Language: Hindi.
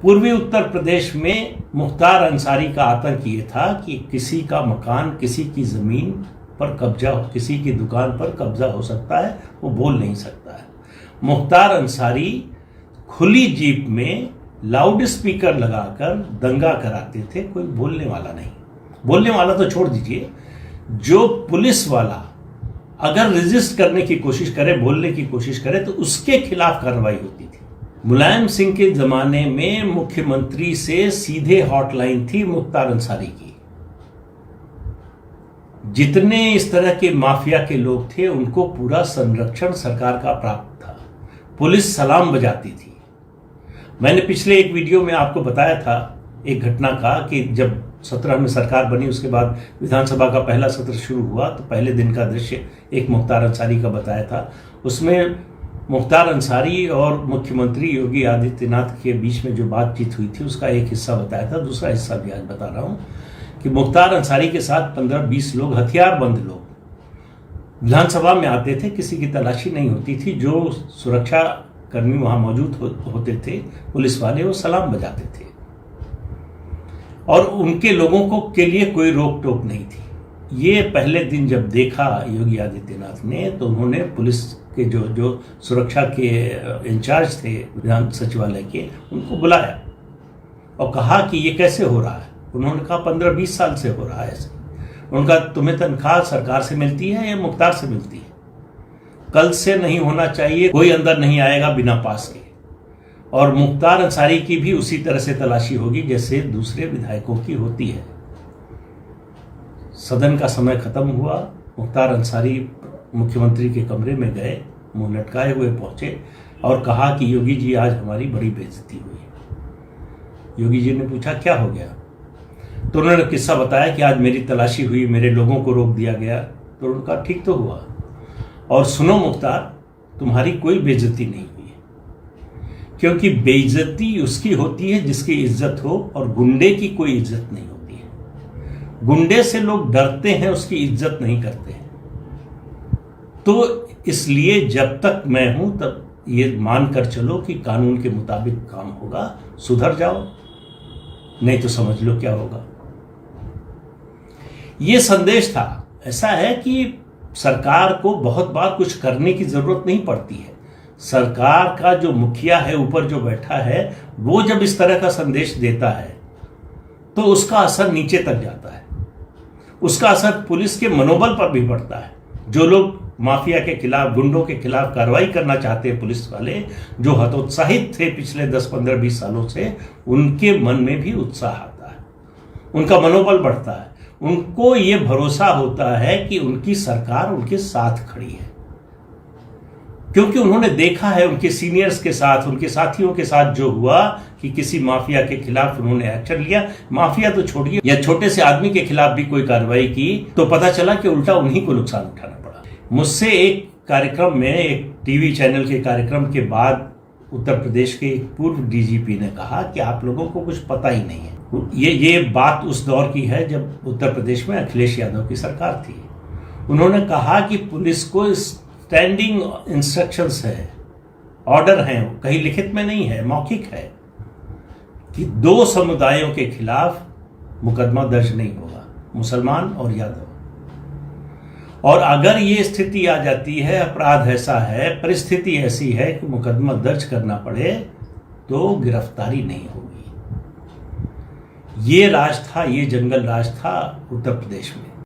पूर्वी उत्तर प्रदेश में मुख्तार अंसारी का आतंक ये था कि किसी का मकान, किसी की ज़मीन पर कब्जा, किसी की दुकान पर कब्जा हो सकता है, वो बोल नहीं सकता है। मुख्तार अंसारी खुली जीप में लाउड स्पीकर लगाकर दंगा कराते थे, कोई बोलने वाला नहीं। बोलने वाला तो छोड़ दीजिए, जो पुलिस वाला अगर रेजिस्ट करने की कोशिश करे, बोलने की कोशिश करे, तो उसके खिलाफ कार्रवाई होती थी। मुलायम सिंह के जमाने में मुख्यमंत्री से सीधे हॉटलाइन थी मुख्तार अंसारी की। जितने इस तरह के माफिया के लोग थे उनको पूरा संरक्षण सरकार का प्राप्त था। पुलिस सलाम बजाती थी। मैंने पिछले एक वीडियो में आपको बताया था एक घटना का कि जब 17 में सरकार बनी, उसके बाद विधानसभा का पहला सत्र शुरू हुआ, तो पहले दिन का दृश्य एक मुख्तार अंसारी का बताया था। उसमें मुख्तार अंसारी और मुख्यमंत्री योगी आदित्यनाथ के बीच में जो बातचीत हुई थी उसका एक हिस्सा बताया था। दूसरा हिस्सा भी आज बता रहा हूं कि मुख्तार अंसारी के साथ 15-20 लोग, हथियारबंद लोग विधानसभा में आते थे। किसी की तलाशी नहीं होती थी। जो सुरक्षा कर्मी वहां मौजूद होते थे, पुलिस वाले, वो सलाम बजाते थे और उनके लोगों को के लिए कोई रोक टोक नहीं थी। ये पहले दिन जब देखा योगी आदित्यनाथ ने, तो उन्होंने पुलिस के जो सुरक्षा के इंचार्ज थे विधान सचिवालय के, उनको बुलाया और कहा कि ये कैसे हो रहा है। उन्होंने कहा 15-20 साल से हो रहा है ऐसे। उनका तुम्हें तनख्वाह सरकार से मिलती है या मुख्तार से मिलती है? कल से नहीं होना चाहिए, कोई अंदर नहीं आएगा बिना पास के। और मुख्तार अंसारी की भी उसी तरह से तलाशी होगी जैसे दूसरे विधायकों की होती है। सदन का समय खत्म हुआ, मुख्तार अंसारी मुख्यमंत्री के कमरे में गए, मुंह लटकाए हुए पहुंचे और कहा कि योगी जी आज हमारी बड़ी बेइज्जती हुई। योगी जी ने पूछा क्या हो गया? तो उन्होंने किस्सा बताया कि आज मेरी तलाशी हुई, मेरे लोगों को रोक दिया गया। तो उनका ठीक तो हुआ, और सुनो मुख्तार, तुम्हारी कोई बेइज्जती नहीं हुई है, क्योंकि बेइज्जती उसकी होती है जिसकी इज्जत हो, और गुंडे की कोई इज्जत नहीं होती है। गुंडे से लोग डरते हैं, उसकी इज्जत नहीं करते हैं। तो इसलिए जब तक मैं हूं तब ये मानकर चलो कि कानून के मुताबिक काम होगा, सुधर जाओ, नहीं तो समझ लो क्या होगा। ये संदेश था। ऐसा है कि सरकार को बहुत बार कुछ करने की जरूरत नहीं पड़ती है। सरकार का जो मुखिया है, ऊपर जो बैठा है, वो जब इस तरह का संदेश देता है तो उसका असर नीचे तक जाता है। उसका असर पुलिस के मनोबल पर भी पड़ता है। जो लोग माफिया के खिलाफ, गुंडों के खिलाफ कार्रवाई करना चाहते हैं, पुलिस वाले जो हतोत्साहित थे पिछले 10-15-20 सालों से, उनके मन में भी उत्साह आता है, उनका मनोबल बढ़ता है। उनको ये भरोसा होता है कि उनकी सरकार उनके साथ खड़ी है, क्योंकि उन्होंने देखा है उनके सीनियर्स के साथ, उनके साथियों के साथ जो हुआ कि किसी माफिया के खिलाफ उन्होंने एक्शन लिया। माफिया तो छोड़िए, या छोटे से आदमी के खिलाफ भी कोई कार्रवाई की तो पता चला कि उल्टा उन्हीं को नुकसान उठाना पड़ा। मुझसे एक कार्यक्रम में, एक टीवी चैनल के कार्यक्रम के बाद, उत्तर प्रदेश के एक पूर्व डीजीपी ने कहा कि आप लोगों को कुछ पता ही नहीं है। ये बात उस दौर की है जब उत्तर प्रदेश में अखिलेश यादव की सरकार थी। उन्होंने कहा कि पुलिस को स्टैंडिंग इंस्ट्रक्शंस है, ऑर्डर हैं, कहीं लिखित में नहीं है, मौखिक है, कि 2 समुदायों के खिलाफ मुकदमा दर्ज नहीं होगा, मुसलमान और यादव। और अगर ये स्थिति आ जाती है, अपराध ऐसा है, परिस्थिति ऐसी है कि मुकदमा दर्ज करना पड़े, तो गिरफ्तारी नहीं होगी। ये राज था, ये जंगल राज था उत्तर प्रदेश में।